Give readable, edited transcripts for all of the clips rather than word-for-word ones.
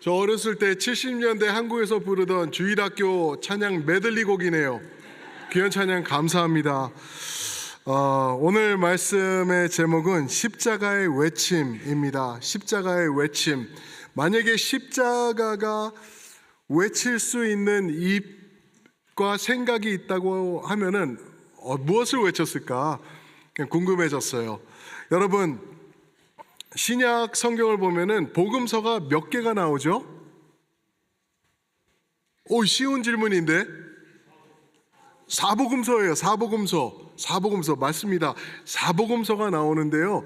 저 어렸을 때 70년대 한국에서 부르던 주일학교 찬양 메들리 곡이네요. 귀한 찬양 감사합니다. 오늘 말씀의 제목은 십자가의 외침입니다. 십자가의 외침. 만약에 십자가가 외칠 수 있는 입과 생각이 있다고 하면은 무엇을 외쳤을까? 그냥 궁금해졌어요. 여러분, 신약 성경을 보면은 복음서가 몇 개가 나오죠? 쉬운 질문인데. 사복음서예요. 사복음서 맞습니다. 사복음서가 나오는데요.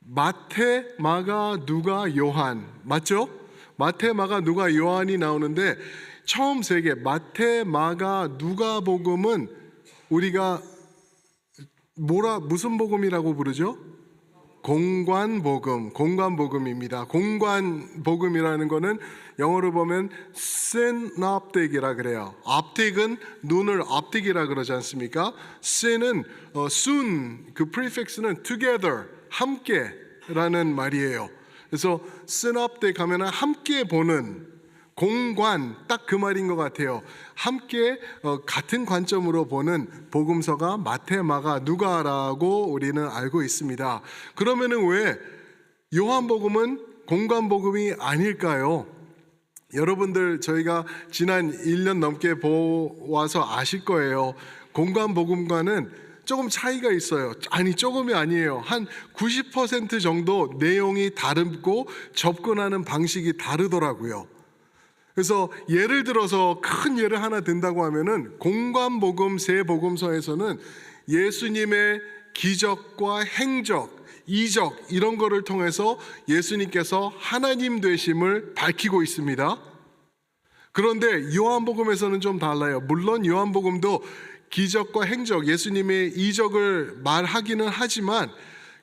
마태, 마가, 누가, 요한 맞죠? 마태, 마가, 누가, 요한이 나오는데 처음 세 개 마태, 마가, 누가복음은 우리가 무슨 복음이라고 부르죠? 공관복음입니다. 공관복음이라는 거는 영어로 보면 synoptic이라 그래요. optic은 눈을 optic이라 그러지 않습니까? syn은 soon, 그 prefix는 together, 함께라는 말이에요. 그래서 synoptic 하면은 함께 보는, 공관, 딱 그 말인 것 같아요. 함께 같은 관점으로 보는 복음서가 마태, 마가, 누가라고 우리는 알고 있습니다. 그러면은 왜 요한복음은 공관복음이 아닐까요? 여러분들 저희가 지난 1년 넘게 보아서 아실 거예요. 공관복음과는 조금 차이가 있어요. 아니, 조금이 아니에요. 한 90% 정도 내용이 다르고 접근하는 방식이 다르더라고요. 그래서 예를 들어서 큰 예를 하나 든다고 하면은 공관복음 세 복음서에서는 예수님의 기적과 행적, 이적 이런 거를 통해서 예수님께서 하나님 되심을 밝히고 있습니다. 그런데 요한복음에서는 좀 달라요. 물론 요한복음도 기적과 행적, 예수님의 이적을 말하기는 하지만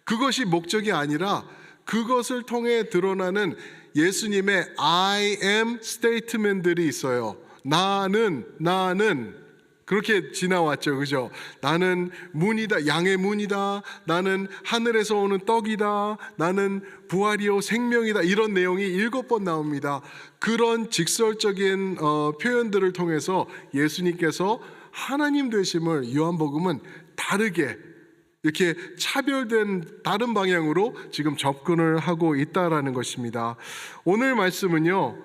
그것이 목적이 아니라 그것을 통해 드러나는 예수님의 I am 스테이트먼트들이 있어요. 나는 그렇게 지나왔죠. 그죠? 나는 문이다, 양의 문이다. 나는 하늘에서 오는 떡이다. 나는 부활이요 생명이다. 이런 내용이 7번 나옵니다. 그런 직설적인 표현들을 통해서 예수님께서 하나님 되심을 요한복음은 다르게 이렇게 차별된 다른 방향으로 지금 접근을 하고 있다라는 것입니다. 오늘 말씀은요,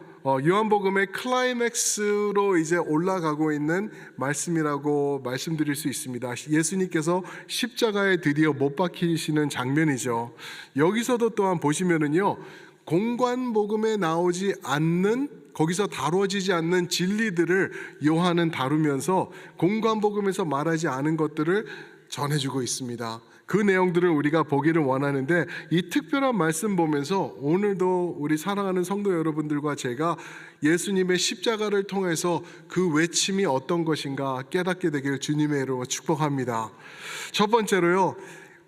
요한복음의 클라이맥스로 이제 올라가고 있는 말씀이라고 말씀드릴 수 있습니다. 예수님께서 십자가에 드디어 못 박히시는 장면이죠. 여기서도 또한 보시면은요, 공관복음에 나오지 않는, 거기서 다뤄지지 않는 진리들을 요한은 다루면서 공관복음에서 말하지 않은 것들을 전해주고 있습니다. 그 내용들을 우리가 보기를 원하는데 이 특별한 말씀 보면서 오늘도 우리 사랑하는 성도 여러분들과 제가 예수님의 십자가를 통해서 그 외침이 어떤 것인가 깨닫게 되길 주님의 이름으로 축복합니다. 첫 번째로요,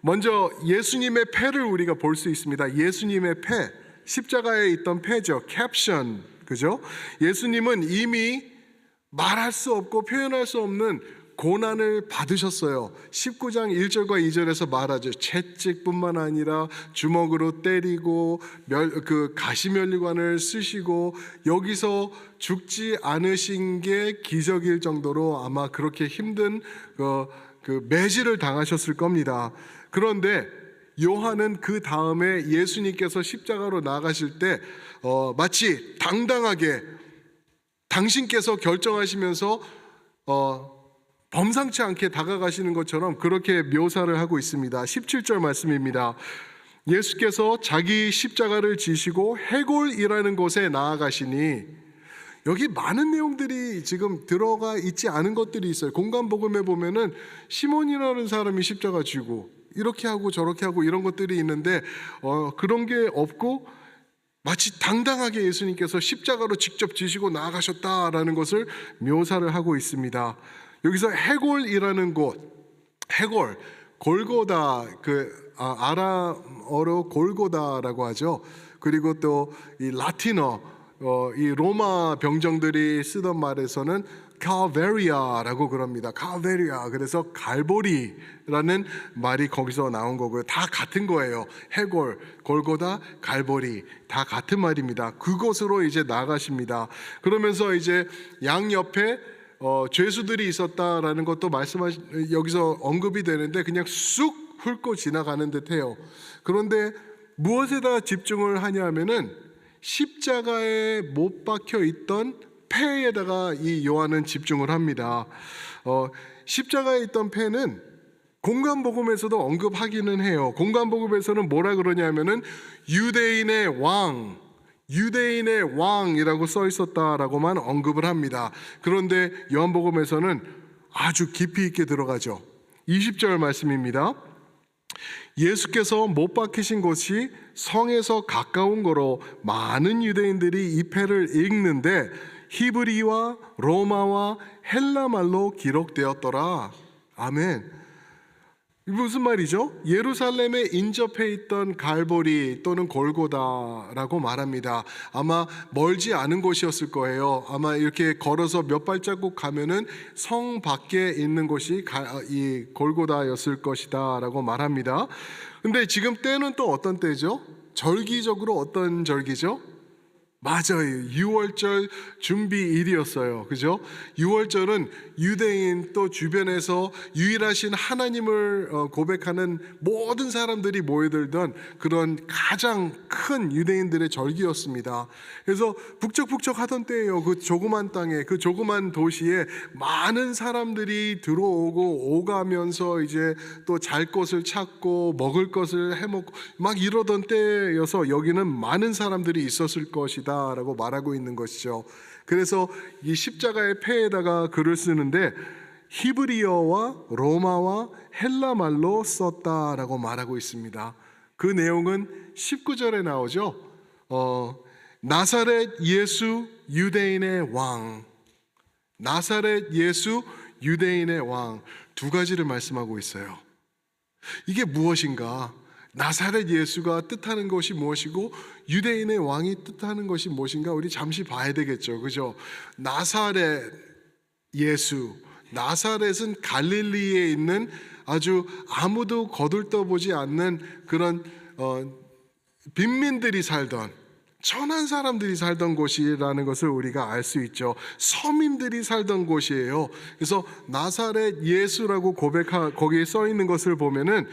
먼저 예수님의 패를 우리가 볼 수 있습니다. 예수님의 패, 십자가에 있던 패죠. 캡션, 그죠? 예수님은 이미 말할 수 없고 표현할 수 없는 고난을 받으셨어요. 19장 1절과 2절에서 말하죠. 채찍뿐만 아니라 주먹으로 때리고 그 가시면류관을 쓰시고 여기서 죽지 않으신 게 기적일 정도로 아마 그렇게 힘든 그 매질을 당하셨을 겁니다. 그런데 요한은 그 다음에 예수님께서 십자가로 나가실 때 마치 당당하게 당신께서 결정하시면서 범상치 않게 다가가시는 것처럼 그렇게 묘사를 하고 있습니다. 17절 말씀입니다. 예수께서 자기 십자가를 지시고 해골이라는 곳에 나아가시니, 여기 많은 내용들이 지금 들어가 있지 않은 것들이 있어요. 공관복음에 보면은 시몬이라는 사람이 십자가 지고 이렇게 하고 저렇게 하고 이런 것들이 있는데 그런 게 없고 마치 당당하게 예수님께서 십자가로 직접 지시고 나아가셨다라는 것을 묘사를 하고 있습니다. 여기서 해골이라는 곳, 해골, 골고다, 아람어로 골고다라고 하죠. 그리고 또 이 라틴어 이 로마 병정들이 쓰던 말에서는 칼베리아라고 그럽니다. 칼베리아. 그래서 갈보리라는 말이 거기서 나온 거고요. 다 같은 거예요. 해골, 골고다, 갈보리 다 같은 말입니다. 그곳으로 이제 나가십니다. 그러면서 이제 양 옆에 죄수들이 있었다라는 것도 여기서 언급이 되는데 그냥 쑥 훑고 지나가는 듯해요. 그런데 무엇에다 집중을 하냐면은 십자가에 못 박혀 있던 폐에다가 이 요한은 집중을 합니다. 십자가에 있던 폐는 공간복음에서도 언급하기는 해요. 공간복음에서는 뭐라 그러냐면은 유대인의 왕이라고 써 있었다라고만 언급을 합니다. 그런데 요한복음에서는 아주 깊이 있게 들어가죠. 20절 말씀입니다. 예수께서 못 박히신 곳이 성에서 가까운 거로 많은 유대인들이 이 패를 읽는데 히브리와 로마와 헬라 말로 기록되었더라. 아멘. 무슨 말이죠? 예루살렘에 인접해 있던 갈보리 또는 골고다라고 말합니다. 아마 멀지 않은 곳이었을 거예요. 아마 이렇게 걸어서 몇 발자국 가면은 성 밖에 있는 곳이 이 골고다였을 것이다라고 말합니다. 근데 지금 때는 또 어떤 때죠? 절기적으로 어떤 절기죠? 맞아요. 6월절 준비일이었어요. 그죠? 6월절은 유대인 또 주변에서 유일하신 하나님을 고백하는 모든 사람들이 모여들던 그런 가장 큰 유대인들의 절기였습니다. 그래서 북적북적하던 때예요. 그 조그만 땅에, 그 조그만 도시에 많은 사람들이 들어오고 오가면서 이제 또 잘 곳을 찾고 먹을 것을 해먹고 막 이러던 때여서 여기는 많은 사람들이 있었을 것이다 라고 말하고 있는 것이죠. 그래서 이 십자가의 폐에다가 글을 쓰는데 히브리어와 로마와 헬라 말로 썼다라고 말하고 있습니다. 그 내용은 19절에 나오죠. 나사렛 예수 유대인의 왕, 나사렛 예수 유대인의 왕, 두 가지를 말씀하고 있어요. 이게 무엇인가? 나사렛 예수가 뜻하는 것이 무엇이고 유대인의 왕이 뜻하는 것이 무엇인가 우리 잠시 봐야 되겠죠. 그죠? 나사렛 예수, 나사렛은 갈릴리에 있는 아주 아무도 거들떠보지 않는 그런 빈민들이 살던 천한 사람들이 살던 곳이라는 것을 우리가 알 수 있죠. 서민들이 살던 곳이에요. 그래서 나사렛 예수라고 거기에 써 있는 것을 보면은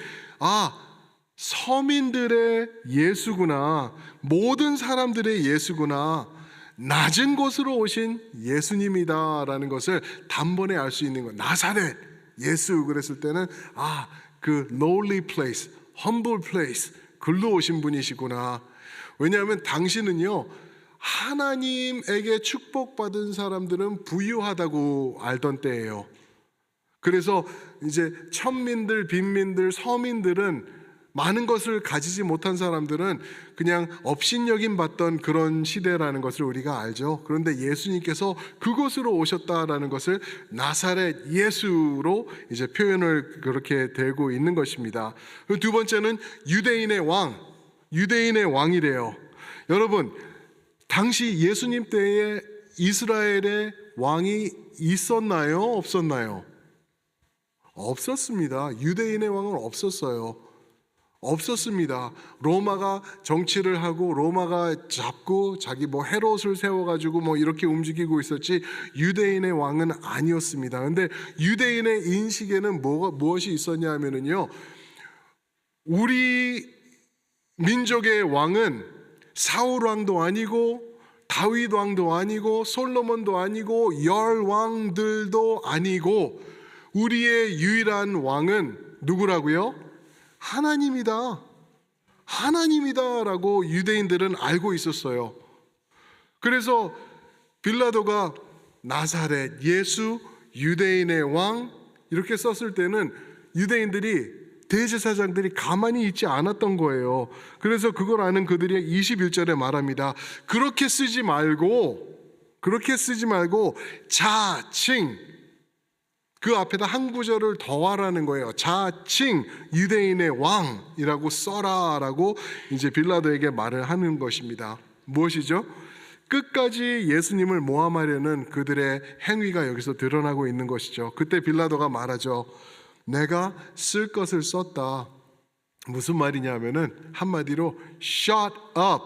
서민들의 예수구나, 모든 사람들의 예수구나, 낮은 곳으로 오신 예수님이다라는 것을 단번에 알 수 있는 거예요. 나사렛 예수 그랬을 때는 그 lowly place, humble place, 글로 오신 분이시구나. 왜냐하면 당신은요 하나님에게 축복받은 사람들은 부유하다고 알던 때예요. 그래서 이제 천민들, 빈민들, 서민들은 많은 것을 가지지 못한 사람들은 그냥 업신여김 받던 그런 시대라는 것을 우리가 알죠. 그런데 예수님께서 그곳으로 오셨다라는 것을 나사렛 예수로 이제 표현을 그렇게 되고 있는 것입니다. 두 번째는 유대인의 왕, 유대인의 왕이래요. 여러분, 당시 예수님 때에 이스라엘의 왕이 있었나요? 없었나요? 없었습니다. 유대인의 왕은 없었어요. 없었습니다. 로마가 정치를 하고 로마가 잡고 자기 헤롯을 세워가지고 이렇게 움직이고 있었지 유대인의 왕은 아니었습니다. 근데 유대인의 인식에는 무엇이 있었냐 하면은요, 우리 민족의 왕은 사울 왕도 아니고 다윗 왕도 아니고 솔로몬도 아니고 열 왕들도 아니고 우리의 유일한 왕은 누구라고요? 하나님이다. 하나님이다라고 유대인들은 알고 있었어요. 그래서 빌라도가 나사렛 예수 유대인의 왕 이렇게 썼을 때는 유대인들이 대제사장들이 가만히 있지 않았던 거예요. 그래서 그걸 아는 그들이 21절에 말합니다. 그렇게 쓰지 말고 자칭, 그 앞에다 한 구절을 더하라는 거예요. 자칭 유대인의 왕이라고 써라라고 이제 빌라도에게 말을 하는 것입니다. 무엇이죠? 끝까지 예수님을 모함하려는 그들의 행위가 여기서 드러나고 있는 것이죠. 그때 빌라도가 말하죠. 내가 쓸 것을 썼다. 무슨 말이냐면은 한마디로 shut up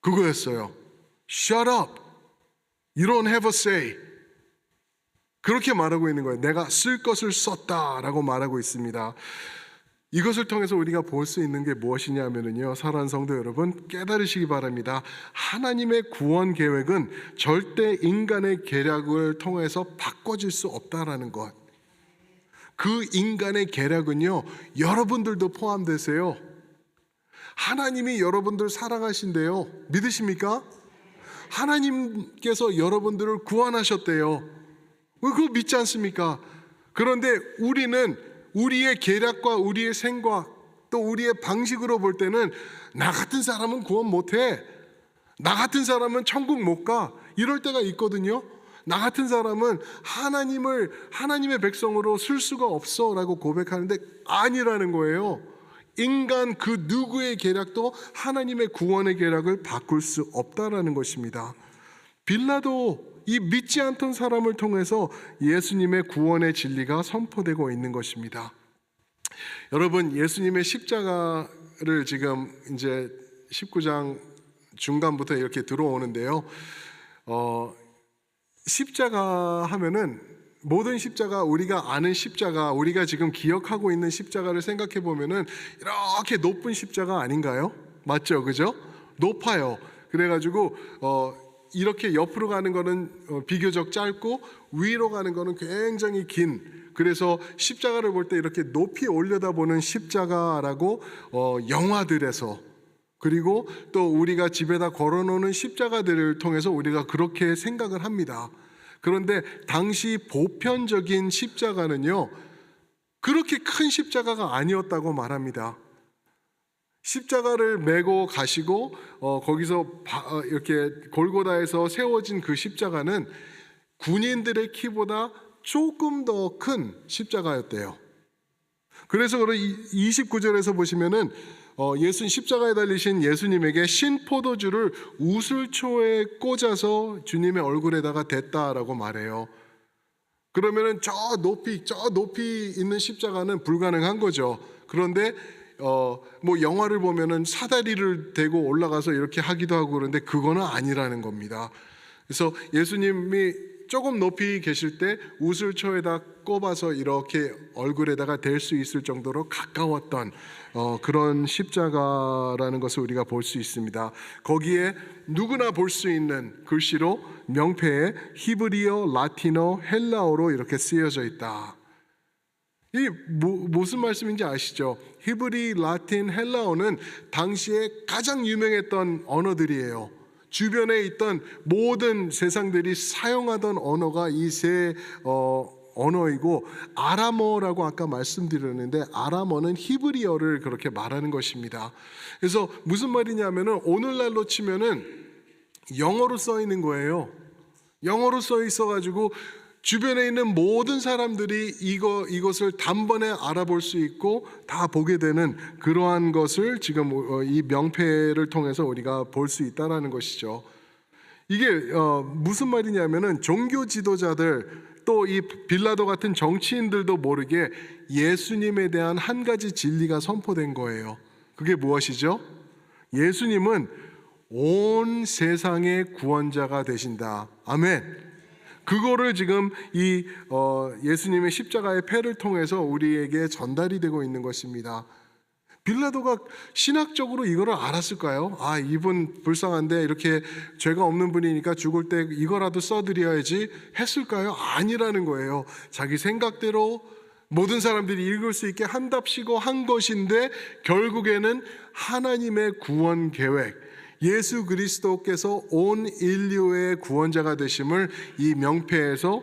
그거였어요. shut up. You don't have a say. 그렇게 말하고 있는 거예요. 내가 쓸 것을 썼다라고 말하고 있습니다. 이것을 통해서 우리가 볼 수 있는 게 무엇이냐면요, 사랑하는 성도 여러분, 깨달으시기 바랍니다. 하나님의 구원 계획은 절대 인간의 계략을 통해서 바꿔질 수 없다라는 것. 그 인간의 계략은요, 여러분들도 포함되세요. 하나님이 여러분들 사랑하신대요. 믿으십니까? 하나님께서 여러분들을 구원하셨대요. 그거 믿지 않습니까? 그런데 우리는 우리의 계략과 우리의 생각 또 우리의 방식으로 볼 때는 나 같은 사람은 구원 못해, 나 같은 사람은 천국 못 가, 이럴 때가 있거든요. 나 같은 사람은 하나님의 백성으로 쓸 수가 없어 라고 고백하는데 아니라는 거예요. 인간 그 누구의 계략도 하나님의 구원의 계략을 바꿀 수 없다라는 것입니다. 빌라도 이 믿지 않던 사람을 통해서 예수님의 구원의 진리가 선포되고 있는 것입니다. 여러분, 예수님의 십자가를 지금 이제 19장 중간부터 이렇게 들어오는데요. 십자가 하면은 모든 십자가, 우리가 아는 십자가, 우리가 지금 기억하고 있는 십자가를 생각해 보면은 이렇게 높은 십자가 아닌가요? 맞죠, 그죠? 높아요. 그래가지고 이렇게 옆으로 가는 거는 비교적 짧고 위로 가는 거는 굉장히 긴, 그래서 십자가를 볼 때 이렇게 높이 올려다보는 십자가라고 영화들에서, 그리고 또 우리가 집에다 걸어놓는 십자가들을 통해서 우리가 그렇게 생각을 합니다. 그런데 당시 보편적인 십자가는요, 그렇게 큰 십자가가 아니었다고 말합니다. 십자가를 메고 가시고 거기서 이렇게 골고다에서 세워진 그 십자가는 군인들의 키보다 조금 더 큰 십자가였대요. 그래서 29절에서 보시면은 십자가에 달리신 예수님에게 신포도주를 우슬초에 꽂아서 주님의 얼굴에다가 댔다라고 말해요. 그러면은 저 높이 있는 십자가는 불가능한 거죠. 그런데 뭐 영화를 보면은 사다리를 대고 올라가서 이렇게 하기도 하고 그런데 그거는 아니라는 겁니다. 그래서 예수님이 조금 높이 계실 때 우슬초에다 꼽아서 이렇게 얼굴에다가 댈 수 있을 정도로 가까웠던 그런 십자가라는 것을 우리가 볼 수 있습니다. 거기에 누구나 볼 수 있는 글씨로 명패에 히브리어, 라틴어, 헬라어로 이렇게 쓰여져 있다. 이 무슨 말씀인지 아시죠? 히브리, 라틴, 헬라어는 당시에 가장 유명했던 언어들이에요. 주변에 있던 모든 세상들이 사용하던 언어가 이 세 언어이고, 아람어라고 아까 말씀드렸는데 아람어는 히브리어를 그렇게 말하는 것입니다. 그래서 무슨 말이냐면은 오늘날로 치면은 영어로 써 있는 거예요. 영어로 써 있어가지고 주변에 있는 모든 사람들이 이것을 단번에 알아볼 수 있고 다 보게 되는 그러한 것을 지금 이 명패를 통해서 우리가 볼 수 있다라는 것이죠. 이게 무슨 말이냐면은 종교 지도자들 또 이 빌라도 같은 정치인들도 모르게 예수님에 대한 한 가지 진리가 선포된 거예요. 그게 무엇이죠? 예수님은 온 세상의 구원자가 되신다. 아멘. 그거를 지금 이 예수님의 십자가의 패를 통해서 우리에게 전달이 되고 있는 것입니다. 빌라도가 신학적으로 이거를 알았을까요? 아, 이분 불쌍한데 이렇게 죄가 없는 분이니까 죽을 때 이거라도 써드려야지 했을까요? 아니라는 거예요. 자기 생각대로 모든 사람들이 읽을 수 있게 한답시고 한 것인데 결국에는 하나님의 구원 계획, 예수 그리스도께서 온 인류의 구원자가 되심을 이 명패에서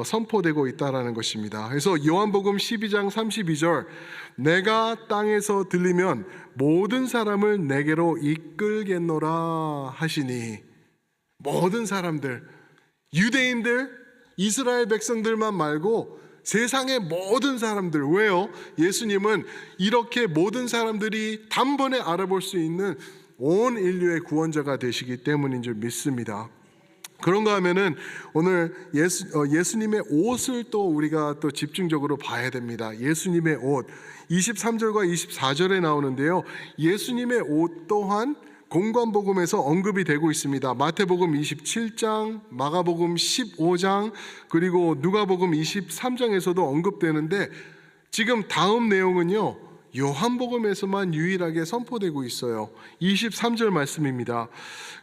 선포되고 있다라는 것입니다. 그래서 요한복음 12장 32절, 내가 땅에서 들리면 모든 사람을 내게로 이끌겠노라 하시니, 모든 사람들, 유대인들, 이스라엘 백성들만 말고 세상의 모든 사람들. 왜요? 예수님은 이렇게 모든 사람들이 단번에 알아볼 수 있는 온 인류의 구원자가 되시기 때문인 줄 믿습니다. 그런가 하면은 오늘 예수님의 옷을 또 우리가 또 집중적으로 봐야 됩니다. 예수님의 옷 23절과 24절에 나오는데요. 예수님의 옷 또한 공관복음에서 언급이 되고 있습니다. 마태복음 27장, 마가복음 15장, 그리고 누가복음 23장에서도 언급되는데 지금 다음 내용은요, 요한복음에서만 유일하게 선포되고 있어요. 23절 말씀입니다.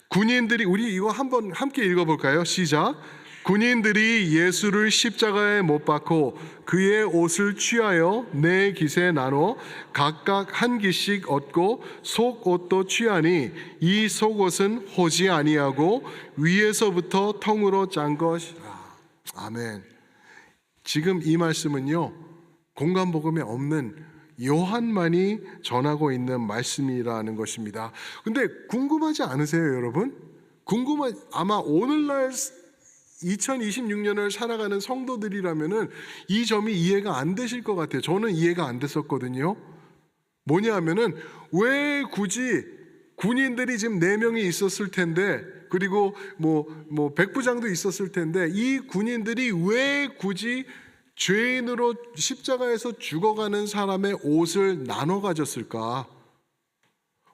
군인들이, 우리 이거 한번 함께 읽어볼까요? 시작. 군인들이 예수를 십자가에 못 박고 그의 옷을 취하여 네 깃에 나눠 각각 한 깃씩 얻고 속옷도 취하니 이 속옷은 호지 아니하고 위에서부터 통으로 짠 것이라. 아멘. 지금 이 말씀은요, 공관복음에 없는 요한만이 전하고 있는 말씀이라는 것입니다. 근데 궁금하지 않으세요, 여러분? 아마 오늘날 2026년을 살아가는 성도들이라면은 이 점이 이해가 안 되실 것 같아요. 저는 이해가 안 됐었거든요. 뭐냐면은 왜 굳이 군인들이 지금 4명이 있었을 텐데, 그리고 뭐 백부장도 있었을 텐데, 이 군인들이 왜 굳이 죄인으로 십자가에서 죽어가는 사람의 옷을 나눠 가졌을까?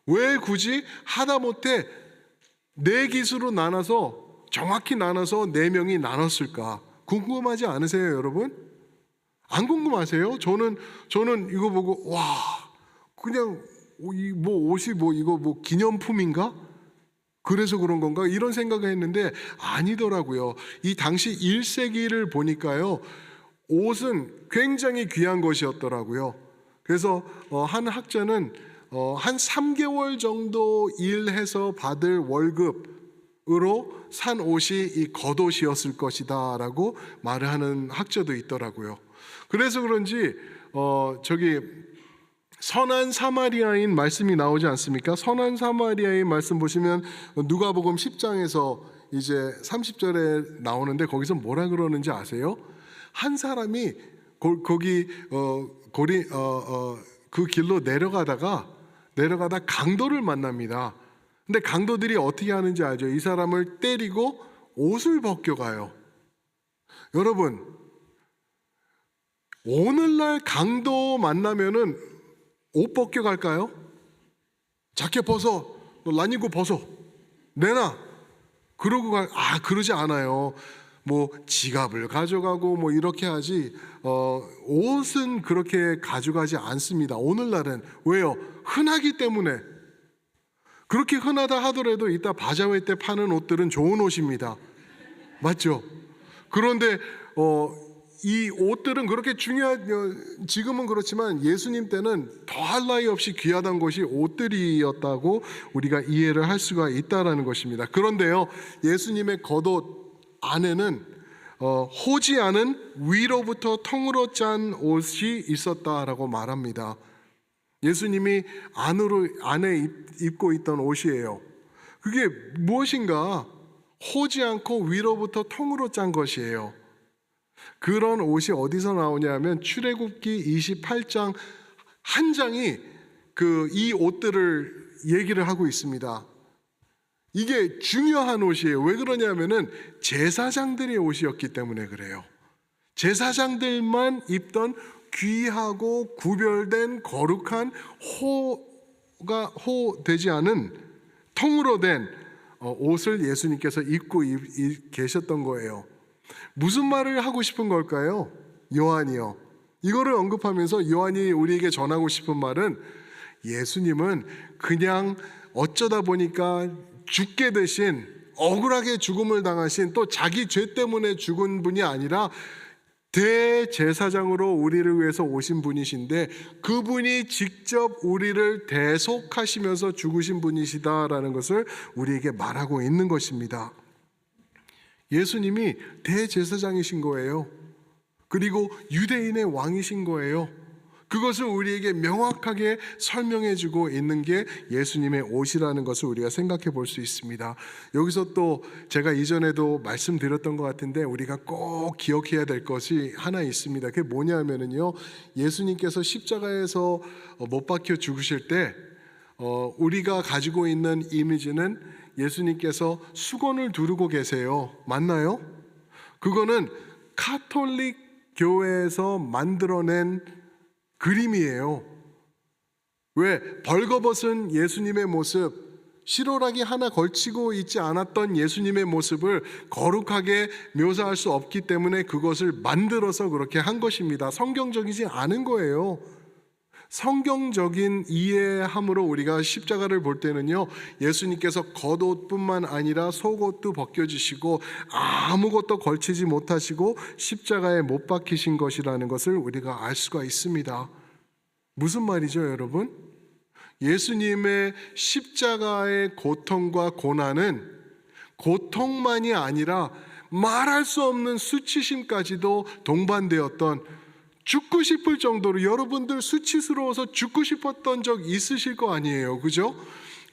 왜 굳이 하다못해 4깃으로 나눠서, 정확히 나눠서 4명이 나눴을까? 궁금하지 않으세요, 여러분? 안 궁금하세요? 저는 이거 보고 와, 그냥 옷이 이거 기념품인가? 그래서 그런 건가? 이런 생각을 했는데 아니더라고요. 이 당시 1세기를 보니까요, 옷은 굉장히 귀한 것이었더라고요. 그래서 한 학자는 한 3개월 정도 일해서 받을 월급으로 산 옷이 이 겉옷이었을 것이다 라고 말을 하는 학자도 있더라고요. 그래서 그런지 저기 선한 사마리아인 말씀이 나오지 않습니까? 선한 사마리아인 말씀 보시면 누가복음 10장에서 이제 30절에 나오는데, 거기서 뭐라 그러는지 아세요? 한 사람이 거기 그 길로 내려가다 강도를 만납니다. 근데 강도들이 어떻게 하는지 알죠? 이 사람을 때리고 옷을 벗겨가요. 여러분, 오늘날 강도 만나면은 옷 벗겨갈까요? 자켓 벗어, 너 란닝구 벗어, 내놔, 그러고 그러지 않아요. 지갑을 가져가고 이렇게 하지, 옷은 그렇게 가져가지 않습니다. 오늘날은. 왜요? 흔하기 때문에. 그렇게 흔하다 하더라도 이따 바자회 때 파는 옷들은 좋은 옷입니다. 맞죠? 그런데 이 옷들은 그렇게 지금은 그렇지만 예수님 때는 더할 나위 없이 귀하던 것이 옷들이었다고 우리가 이해를 할 수가 있다라는 것입니다. 그런데요, 예수님의 겉옷 안에는 호지 않은 위로부터 통으로 짠 옷이 있었다라고 말합니다. 예수님이 안에 입고 있던 옷이에요. 그게 무엇인가? 호지 않고 위로부터 통으로 짠 것이에요. 그런 옷이 어디서 나오냐면 출애굽기 28장 한 장이 이 옷들을 얘기를 하고 있습니다. 이게 중요한 옷이에요. 왜 그러냐면은 제사장들의 옷이었기 때문에 그래요. 제사장들만 입던 귀하고 구별된 거룩한 호되지 않은 통으로 된 옷을 예수님께서 입고 계셨던 거예요. 무슨 말을 하고 싶은 걸까요? 요한이요. 이거를 언급하면서 요한이 우리에게 전하고 싶은 말은, 예수님은 그냥 어쩌다 보니까 죽게 되신, 억울하게 죽음을 당하신, 또 자기 죄 때문에 죽은 분이 아니라 대제사장으로 우리를 위해서 오신 분이신데, 그분이 직접 우리를 대속하시면서 죽으신 분이시다라는 것을 우리에게 말하고 있는 것입니다. 예수님이 대제사장이신 거예요. 그리고 유대인의 왕이신 거예요. 그것을 우리에게 명확하게 설명해 주고 있는 게 예수님의 옷이라는 것을 우리가 생각해 볼 수 있습니다. 여기서 또 제가 이전에도 말씀드렸던 것 같은데 우리가 꼭 기억해야 될 것이 하나 있습니다. 그게 뭐냐면요, 예수님께서 십자가에서 못 박혀 죽으실 때 우리가 가지고 있는 이미지는 예수님께서 수건을 두르고 계세요. 맞나요? 그거는 카톨릭 교회에서 만들어낸 그림이에요. 왜? 벌거벗은 예수님의 모습, 시로라기 하나 걸치고 있지 않았던 예수님의 모습을 거룩하게 묘사할 수 없기 때문에 그것을 만들어서 그렇게 한 것입니다. 성경적이지 않은 거예요. 성경적인 이해함으로 우리가 십자가를 볼 때는요, 예수님께서 겉옷뿐만 아니라 속옷도 벗겨지시고 아무것도 걸치지 못하시고 십자가에 못 박히신 것이라는 것을 우리가 알 수가 있습니다. 무슨 말이죠, 여러분? 예수님의 십자가의 고통과 고난은 고통만이 아니라 말할 수 없는 수치심까지도 동반되었던, 죽고 싶을 정도로, 여러분들 수치스러워서 죽고 싶었던 적 있으실 거 아니에요, 그죠?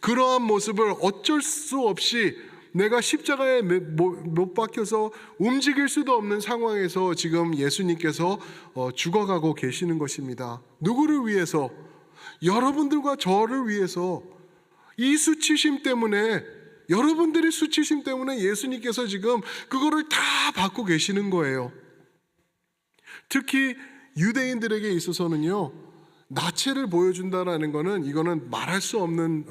그러한 모습을 어쩔 수 없이 내가 십자가에 못 박혀서 움직일 수도 없는 상황에서 지금 예수님께서 죽어가고 계시는 것입니다. 누구를 위해서? 여러분들과 저를 위해서. 이 수치심 때문에, 여러분들의 수치심 때문에 예수님께서 지금 그거를 다 받고 계시는 거예요. 특히 유대인들에게 있어서는요, 나체를 보여준다라는 것은, 이거는 말할 수 없는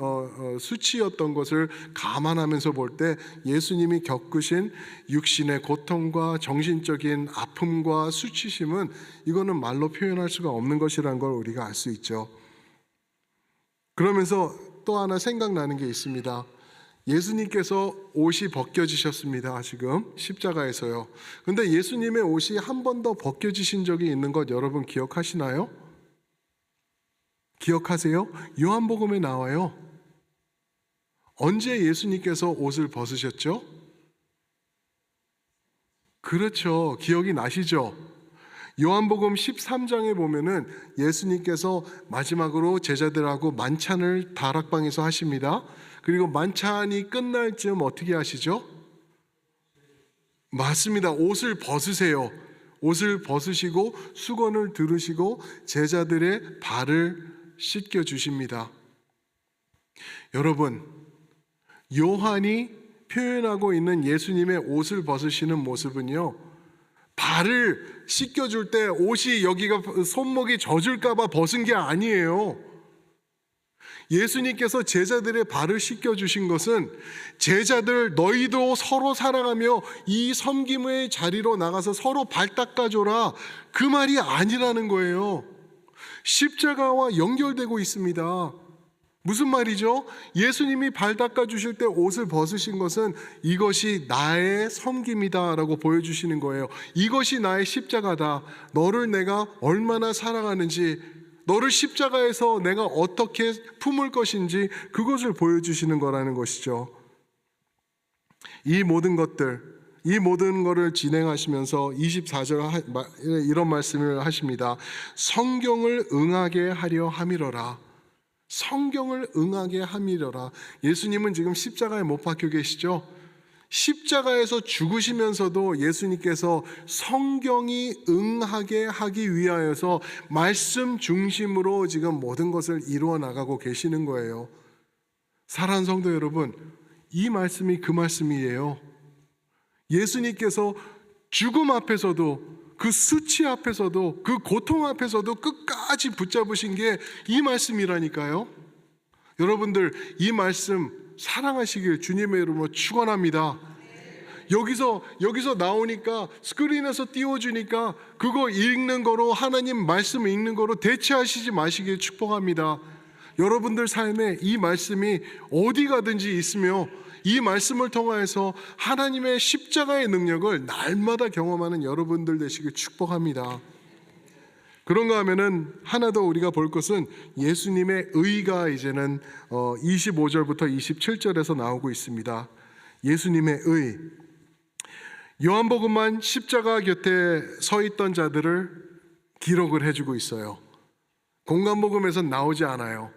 수치였던 것을 감안하면서 볼 때 예수님이 겪으신 육신의 고통과 정신적인 아픔과 수치심은 이거는 말로 표현할 수가 없는 것이라는 걸 우리가 알 수 있죠. 그러면서 또 하나 생각나는 게 있습니다. 예수님께서 옷이 벗겨지셨습니다. 지금 십자가에서요. 근데 예수님의 옷이 한 번 더 벗겨지신 적이 있는 것 여러분 기억하시나요? 기억하세요? 요한복음에 나와요. 언제 예수님께서 옷을 벗으셨죠? 그렇죠. 기억이 나시죠? 요한복음 13장에 보면은 예수님께서 마지막으로 제자들하고 만찬을 다락방에서 하십니다. 그리고 만찬이 끝날 즈음 어떻게 하시죠? 맞습니다. 옷을 벗으세요. 옷을 벗으시고 수건을 두르시고 제자들의 발을 씻겨 주십니다. 여러분, 요한이 표현하고 있는 예수님의 옷을 벗으시는 모습은요, 발을 씻겨줄 때 옷이 여기가 손목이 젖을까봐 벗은 게 아니에요. 예수님께서 제자들의 발을 씻겨주신 것은 제자들 너희도 서로 사랑하며 이 섬김의 자리로 나가서 서로 발 닦아줘라, 그 말이 아니라는 거예요. 십자가와 연결되고 있습니다. 무슨 말이죠? 예수님이 발 닦아주실 때 옷을 벗으신 것은 이것이 나의 섬김이다 라고 보여주시는 거예요. 이것이 나의 십자가다. 너를 내가 얼마나 사랑하는지, 너를 십자가에서 내가 어떻게 품을 것인지 그것을 보여주시는 거라는 것이죠. 이 모든 거를 진행하시면서 24절 이런 말씀을 하십니다. 성경을 응하게 하려 함이로라. 성경을 응하게 함이로라. 예수님은 지금 십자가에 못 박혀 계시죠? 십자가에서 죽으시면서도 예수님께서 성경이 응하게 하기 위하여서 말씀 중심으로 지금 모든 것을 이루어 나가고 계시는 거예요. 사랑하는 성도 여러분, 이 말씀이 그 말씀이에요. 예수님께서 죽음 앞에서도, 그 수치 앞에서도, 그 고통 앞에서도 끝까지 붙잡으신 게 이 말씀이라니까요. 여러분들, 이 말씀 사랑하시길 주님의 이름으로 축원합니다. 여기서 나오니까, 스크린에서 띄워주니까 그거 읽는 거로, 하나님 말씀 읽는 거로 대체하시지 마시길 축복합니다. 여러분들 삶에 이 말씀이 어디 가든지 있으며 이 말씀을 통하여서 하나님의 십자가의 능력을 날마다 경험하는 여러분들 되시길 축복합니다. 그런가 하면은 하나 더 우리가 볼 것은 예수님의 의가 이제는 25절부터 27절에서 나오고 있습니다. 예수님의 의. 요한복음만 십자가 곁에 서 있던 자들을 기록을 해주고 있어요. 공관복음에선 나오지 않아요.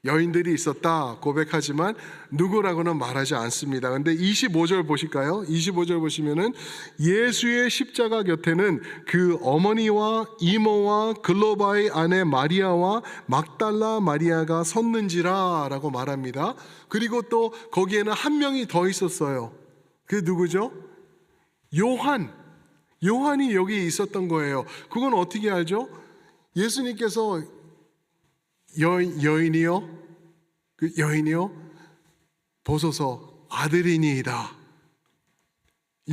여인들이 있었다 고백하지만 누구라고는 말하지 않습니다. 근데 25절 보실까요? 25절 보시면은 예수의 십자가 곁에는 그 어머니와 이모와 글로바의 아내 마리아와 막달라 마리아가 섰는지라 라고 말합니다. 그리고 또 거기에는 한 명이 더 있었어요. 그 누구죠? 요한이 여기 있었던 거예요. 그건 어떻게 알죠? 예수님께서 여인이요 보소서 아들이니이다.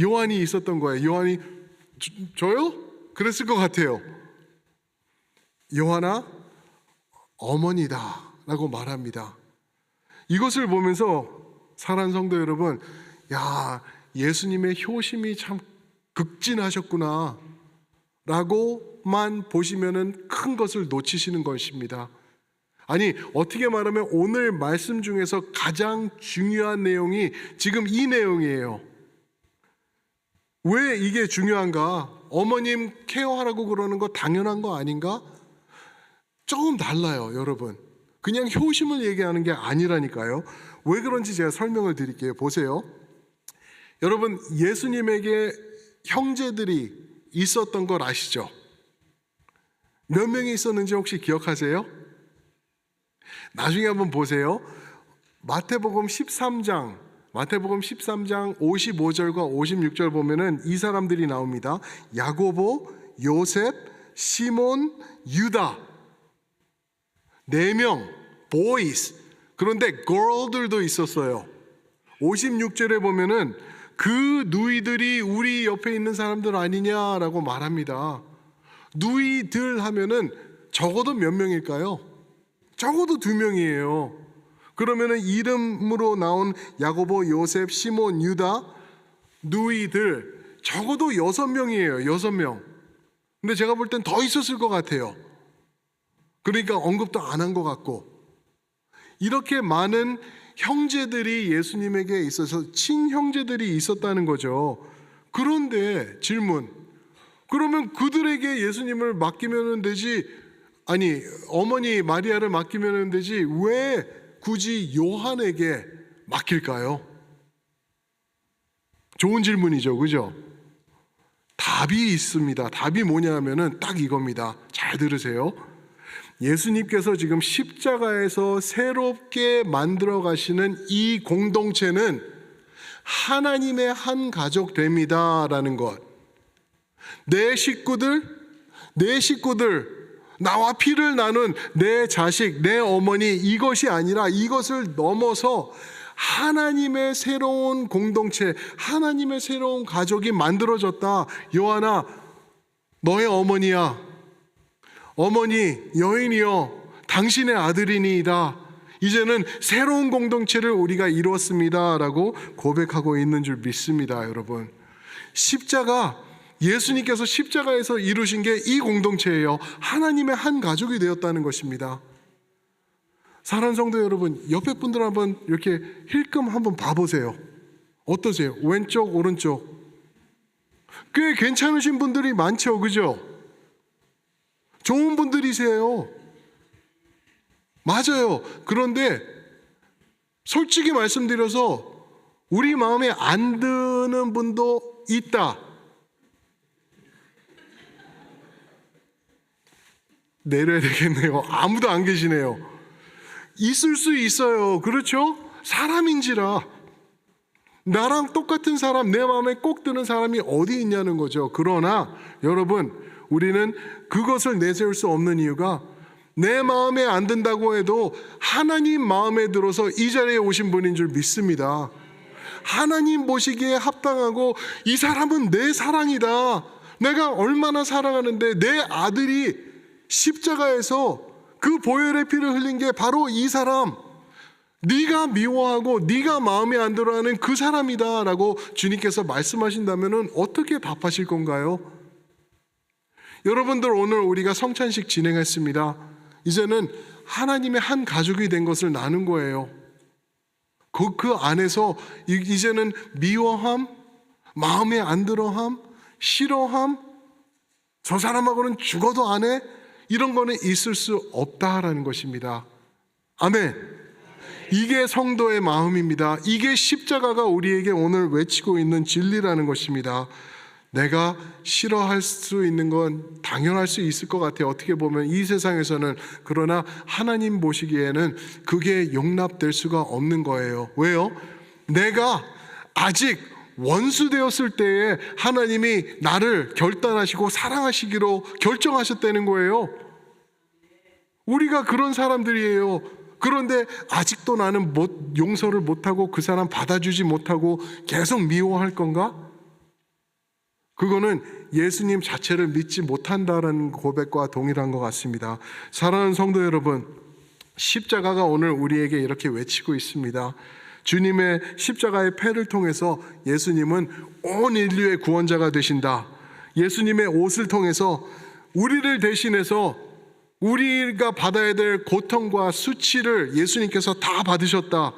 요한이 있었던 거예요. 요한이 저요? 그랬을 것 같아요. 요한아 어머니다 라고 말합니다. 이것을 보면서 사랑하는 성도 여러분, 야, 예수님의 효심이 참 극진하셨구나 라고만 보시면은 큰 것을 놓치시는 것입니다. 아니, 어떻게 말하면 오늘 말씀 중에서 가장 중요한 내용이 지금 이 내용이에요. 왜 이게 중요한가? 어머님 케어하라고 그러는 거 당연한 거 아닌가? 조금 달라요, 여러분. 그냥 효심을 얘기하는 게 아니라니까요. 왜 그런지 제가 설명을 드릴게요. 보세요. 여러분, 예수님에게 형제들이 있었던 걸 아시죠? 몇 명이 있었는지 혹시 기억하세요? 나중에 한번 보세요. 마태복음 13장 55절과 56절 보면은 이 사람들이 나옵니다. 야고보, 요셉, 시몬, 유다. 4명, boys. 그런데 girl들도 있었어요. 56절에 보면은 그 누이들이 우리 옆에 있는 사람들 아니냐라고 말합니다. 누이들 하면은 적어도 몇 명일까요? 적어도 2명이에요. 그러면은 이름으로 나온 야고보, 요셉, 시몬, 유다 누이들 적어도 6명이에요. 6명. 근데 제가 볼 땐 더 있었을 것 같아요. 그러니까 언급도 안 한 것 같고, 이렇게 많은 형제들이 예수님에게 있어서 친형제들이 있었다는 거죠. 그런데 질문, 그러면 그들에게 예수님을 맡기면 되지, 아니 어머니 마리아를 맡기면 되지 왜 굳이 요한에게 맡길까요? 좋은 질문이죠, 그죠? 답이 있습니다. 답이 뭐냐면은 딱 이겁니다. 잘 들으세요. 예수님께서 지금 십자가에서 새롭게 만들어 가시는 이 공동체는 하나님의 한 가족 됩니다라는 것. 내 식구들, 나와 피를 나눈 내 자식, 내 어머니, 이것이 아니라 이것을 넘어서 하나님의 새로운 공동체, 하나님의 새로운 가족이 만들어졌다. 요한아, 너의 어머니야. 어머니, 여인이여, 당신의 아들이니이다. 이제는 새로운 공동체를 우리가 이루었습니다 라고 고백하고 있는 줄 믿습니다. 여러분, 예수님께서 십자가에서 이루신 게 이 공동체예요. 하나님의 한 가족이 되었다는 것입니다. 사랑하는 성도 여러분, 옆에 분들 한번 이렇게 힐끔 한번 봐보세요. 어떠세요? 왼쪽, 오른쪽. 꽤 괜찮으신 분들이 많죠, 그죠? 좋은 분들이세요. 맞아요. 그런데 솔직히 말씀드려서 우리 마음에 안 드는 분도 있다. 내려야 되겠네요. 아무도 안 계시네요. 있을 수 있어요. 그렇죠? 사람인지라. 나랑 똑같은 사람, 내 마음에 꼭 드는 사람이 어디 있냐는 거죠. 그러나 여러분, 우리는 그것을 내세울 수 없는 이유가 내 마음에 안 든다고 해도 하나님 마음에 들어서 이 자리에 오신 분인 줄 믿습니다. 하나님 보시기에 합당하고 이 사람은 내 사랑이다. 내가 얼마나 사랑하는데 내 아들이 십자가에서 그 보혈의 피를 흘린 게 바로 이 사람, 네가 미워하고 네가 마음에 안 들어하는 그 사람이다 라고 주님께서 말씀하신다면 어떻게 답하실 건가요? 여러분들, 오늘 우리가 성찬식 진행했습니다. 이제는 하나님의 한 가족이 된 것을 나눈 거예요. 그 안에서 이제는 미워함, 마음에 안 들어함, 싫어함, 저 사람하고는 죽어도 안 해, 이런 거는 있을 수 없다라는 것입니다. 아멘. 이게 성도의 마음입니다. 이게 십자가가 우리에게 오늘 외치고 있는 진리라는 것입니다. 내가 싫어할 수 있는 건 당연할 수 있을 것 같아요. 어떻게 보면 이 세상에서는. 그러나 하나님 보시기에는 그게 용납될 수가 없는 거예요. 왜요? 내가 아직 원수 되었을 때에 하나님이 나를 결단하시고 사랑하시기로 결정하셨다는 거예요. 우리가 그런 사람들이에요. 그런데 아직도 나는 용서를 못하고 그 사람 받아주지 못하고 계속 미워할 건가? 그거는 예수님 자체를 믿지 못한다라는 고백과 동일한 것 같습니다. 사랑하는 성도 여러분, 십자가가 오늘 우리에게 이렇게 외치고 있습니다. 주님의 십자가의 패를 통해서 예수님은 온 인류의 구원자가 되신다. 예수님의 옷을 통해서 우리를 대신해서 우리가 받아야 될 고통과 수치를 예수님께서 다 받으셨다.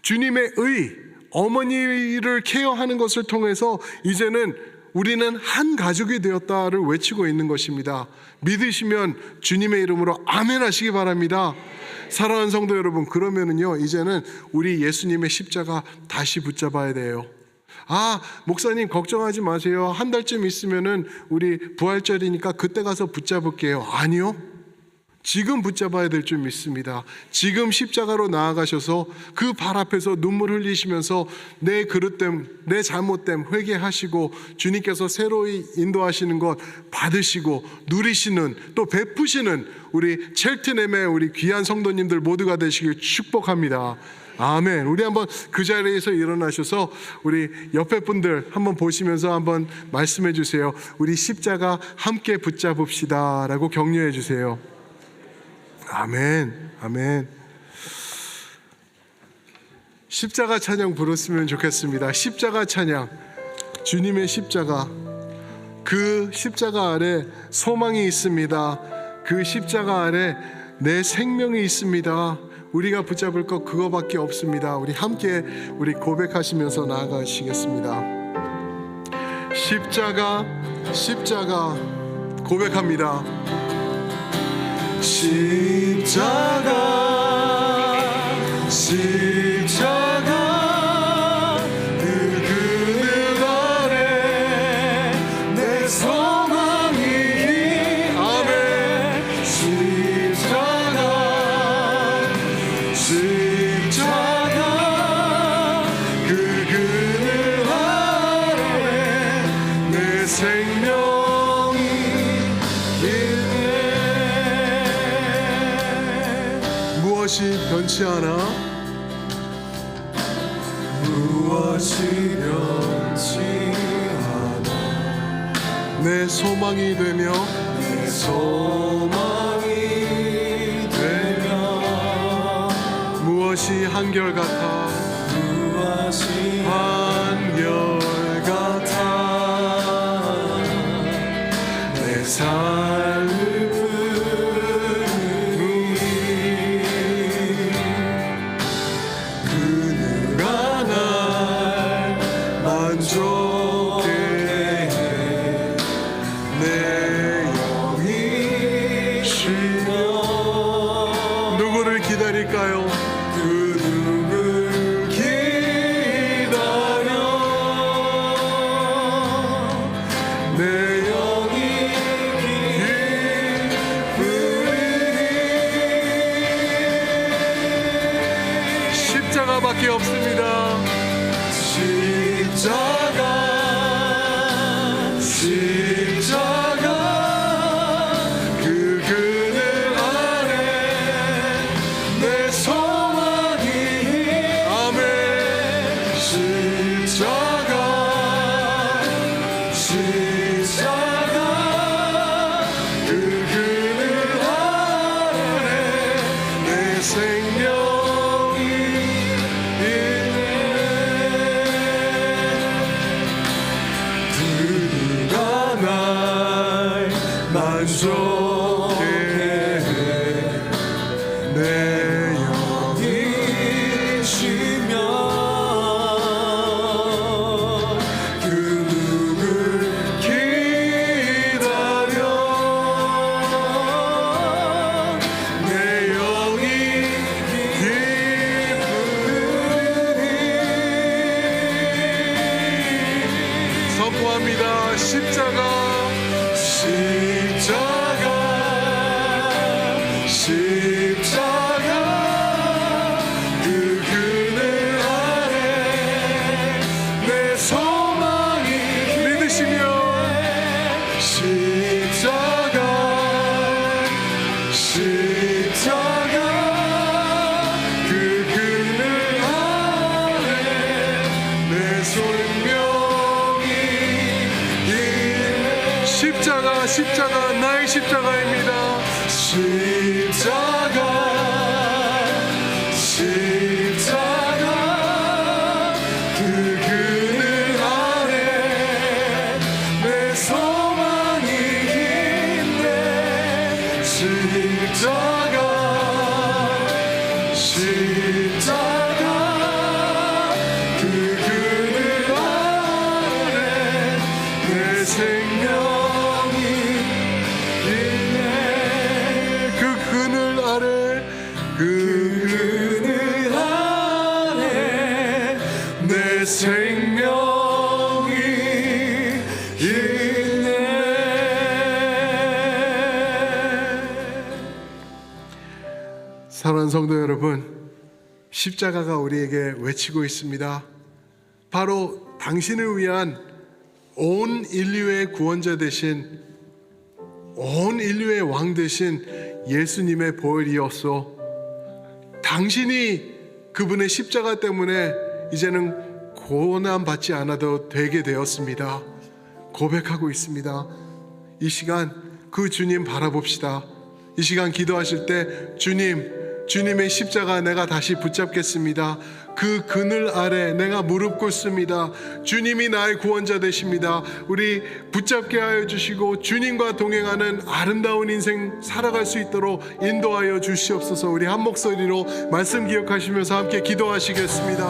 주님의 의, 어머니를 케어하는 것을 통해서 이제는 우리는 한 가족이 되었다를 외치고 있는 것입니다. 믿으시면 주님의 이름으로 아멘 하시기 바랍니다. 사랑하는 성도 여러분, 그러면은요, 이제는 우리 예수님의 십자가 다시 붙잡아야 돼요. 목사님 걱정하지 마세요. 한 달쯤 있으면은 우리 부활절이니까 그때 가서 붙잡을게요. 아니요. 지금 붙잡아야 될 줄 믿습니다. 지금 십자가로 나아가셔서 그 발 앞에서 눈물 흘리시면서 내 그릇됨, 내 잘못됨 회개하시고 주님께서 새로이 인도하시는 것 받으시고 누리시는, 또 베푸시는 우리 첼트넴의 우리 귀한 성도님들 모두가 되시길 축복합니다. 아멘. 우리 한번 그 자리에서 일어나셔서 우리 옆에 분들 한번 보시면서 한번 말씀해 주세요. 우리 십자가 함께 붙잡읍시다 라고 격려해 주세요. 아멘. 아멘. 십자가 찬양 부르시면 좋겠습니다. 십자가 찬양. 주님의 십자가, 그 십자가 아래 소망이 있습니다. 그 십자가 아래 내 생명이 있습니다. 우리가 붙잡을 것 그거밖에 없습니다. 우리 함께 우리 고백하시면서 나아가시겠습니다. 십자가, 십자가 고백합니다. 십자가, 십자가, 그 그늘 아래 내 소망이. 아멘. 십자가, 십자가, 그 그늘 아래 내 생명이 있네. 무엇이 변치 않아? 무엇이 변치 않아. 내 소망이 되며, 내 소망이 되며. 무엇이 한결같아? 무엇이 한결같아. 내 삶을 십자가밖에 없습니다. 십자가, 십자가, 그 그늘 아래 내 소망이. 아멘. 십자가, 십자가, 그 그늘 아래 내 생명. 만족해 내 영이 쉬며 그 누굴 기다려. 내 영이 선포합니다. 십자가 그 그늘 아래 내 소망이 믿으시며 십자가 그 그늘 아래 내 생명이 있네. 십자가 나의 십자가입니다. 십자가 그 그늘 아래 내 소망이 있네. 십자가 그 그늘 아래 내 생명이 있네. 그 그늘 아래 내 생명이 있네. 사랑하는 성도 여러분, 십자가가 우리에게 외치고 있습니다. 바로 당신을 위한 온 인류의 구원자 되신, 온 인류의 왕 되신 예수님의 보혈이었소. 당신이 그분의 십자가 때문에 이제는 고난 받지 않아도 되게 되었습니다. 고백하고 있습니다. 이 시간 그 주님 바라봅시다. 이 시간 기도하실 때 주님의 십자가 내가 다시 붙잡겠습니다. 그 그늘 아래 내가 무릎 꿇습니다. 주님이 나의 구원자 되십니다. 우리 붙잡게 하여 주시고 주님과 동행하는 아름다운 인생 살아갈 수 있도록 인도하여 주시옵소서. 우리 한 목소리로 말씀 기억하시면서 함께 기도하시겠습니다.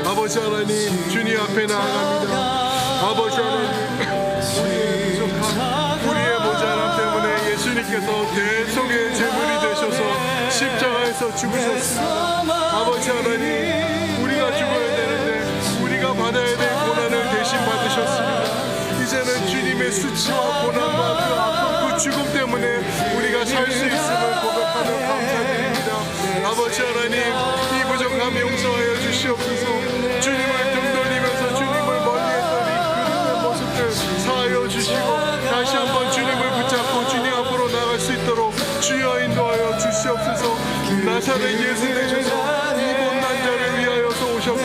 아버지 하나님, 주님 앞에 나아갑니다. 아버지 하나님, 우리의 모자람 때문에 예수님께서 대속의 제물이 되셔서 십자가에서 죽으셨습니다. 아버지 하나님, 우리가 죽어야 되는데 우리가 받아야 될 고난을 대신 받으셨습니다. 이제는 주님의 수치와 고난과 그 아픔, 그 죽음 때문에 우리가 살 수 있음을 고백하며 감사드립니다. 아버지 하나님, 이 부족함 용서하여 주시옵소서. 주님을 등 돌리면서 주님을 멀리했던 이 그릇의 모습들 사하여 주시고 다시 한번 주님을 붙잡고 주님 앞으로 나갈 수 있도록 주여 인도하여 주시옵소서. 나사렛 예수 되셔서 이 못난 자를 위하여서 오셨고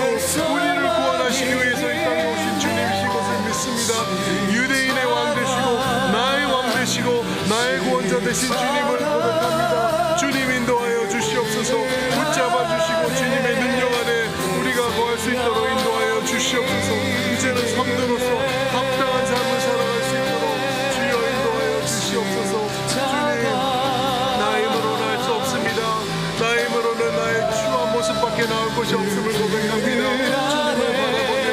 우리를 구원하시기 위해서 이 땅에 오신 주님이신 것을 믿습니다. 유대인의 왕 되시고 나의 왕 되시고 나의 구원자 되신 주님을 고백합니다. 주님 인도하여 주시옵소서. 붙잡아 주시고 주님의 능력 안에 우리가 거할 수 있도록 인도하여 주시옵소서. 이제는 성도로서 합당한 삶을 살아갈 수 있도록 주여 인도하여 주시옵소서. 모습밖에 나올 것이 없음을 고백합니다. 주님을 바라보며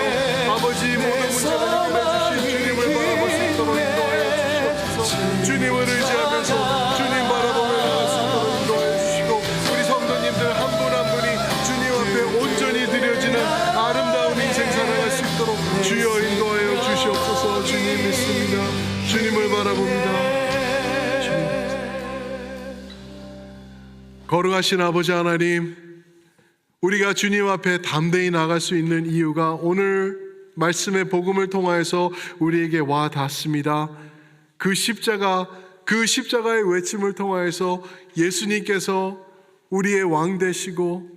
아버지 모든 문제를 해결해 주신 주님을 바라볼 수 있도록 인도하여 주시옵소서. 주님을 의지하면서 주님 바라보며 나갈 수 있도록 인도하여 주시고 우리 성도님들 한 분 한 분이 주님 앞에 온전히 드려지는 아름다운 인생 살아갈 수 있도록 주여 인도하여 주시옵소서. 주님 믿습니다. 주님을 바라봅니다. 거룩하신 아버지 하나님, 우리가 주님 앞에 담대히 나갈 수 있는 이유가 오늘 말씀의 복음을 통하여서 우리에게 와 닿습니다. 그 십자가의 외침을 통하여서 예수님께서 우리의 왕 되시고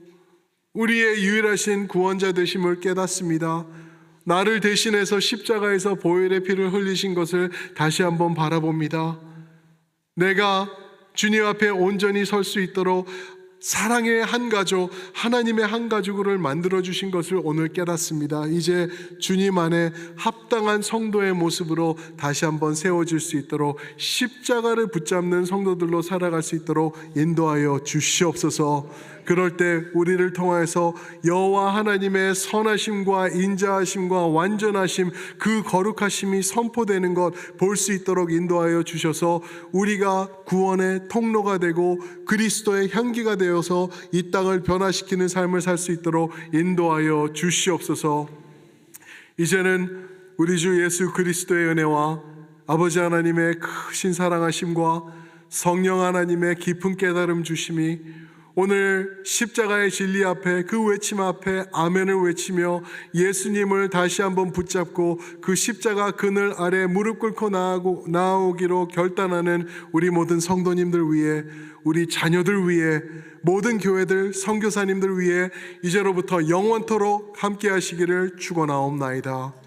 우리의 유일하신 구원자 되심을 깨닫습니다. 나를 대신해서 십자가에서 보혈의 피를 흘리신 것을 다시 한번 바라봅니다. 내가 주님 앞에 온전히 설 수 있도록 사랑의 한 가족, 하나님의 한 가족을 만들어 주신 것을 오늘 깨닫습니다. 이제 주님 안에 합당한 성도의 모습으로 다시 한번 세워질 수 있도록 십자가를 붙잡는 성도들로 살아갈 수 있도록 인도하여 주시옵소서. 그럴 때 우리를 통하여서 여호와 하나님의 선하심과 인자하심과 완전하심, 그 거룩하심이 선포되는 것 볼 수 있도록 인도하여 주셔서 우리가 구원의 통로가 되고 그리스도의 향기가 되어서 이 땅을 변화시키는 삶을 살 수 있도록 인도하여 주시옵소서. 이제는 우리 주 예수 그리스도의 은혜와 아버지 하나님의 크신 사랑하심과 성령 하나님의 깊은 깨달음 주심이 오늘 십자가의 진리 앞에 그 외침 앞에 아멘을 외치며 예수님을 다시 한번 붙잡고 그 십자가 그늘 아래 무릎 꿇고 나아오기로 결단하는 우리 모든 성도님들 위해, 우리 자녀들 위해, 모든 교회들 선교사님들 위해 이제로부터 영원토록 함께 하시기를 축원하옵나이다.